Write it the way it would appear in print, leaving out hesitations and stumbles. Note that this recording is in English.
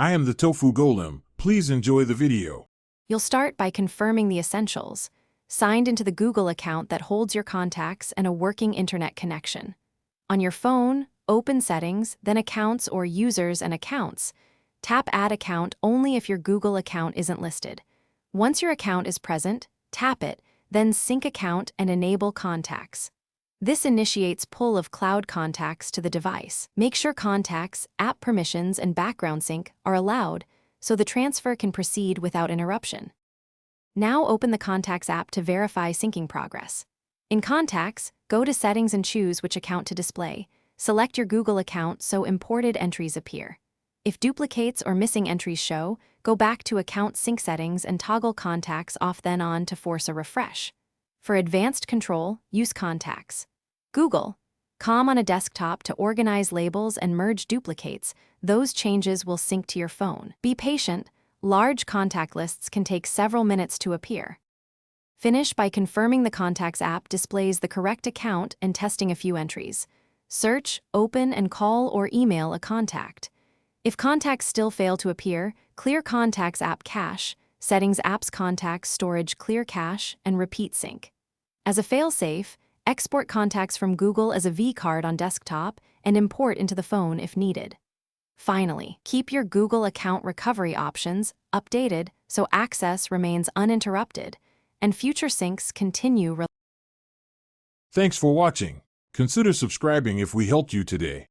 I am the Tofu Golem. Please enjoy the video. You'll start by confirming the essentials: signed into the Google account that holds your contacts and a working internet connection. On your phone, open Settings, then Accounts or Users and Accounts. Tap Add Account only if your Google account isn't listed. Once your account is present, tap it, then Sync Account and Enable Contacts. This initiates pull of cloud contacts to the device. Make sure contacts, app permissions, and background sync are allowed so the transfer can proceed without interruption. Now open the Contacts app to verify syncing progress. In Contacts, go to Settings and choose which account to display. Select your Google account so imported entries appear. If duplicates or missing entries show, go back to Account Sync Settings and toggle Contacts off then on to force a refresh. For advanced control, use Contacts. Google.com on a desktop to organize labels and merge duplicates. Those changes will sync to your phone. Be patient. Large contact lists can take several minutes to appear. Finish by confirming the Contacts app displays the correct account and testing a few entries. Search, open, and call or email a contact. If contacts still fail to appear, clear Contacts app cache, Settings apps contacts storage clear cache, and repeat sync. As a failsafe, export contacts from Google as a vCard on desktop and import into the phone if needed. Finally, keep your Google account recovery options updated so access remains uninterrupted and future syncs continue. Thanks for watching. Consider subscribing if we helped you today.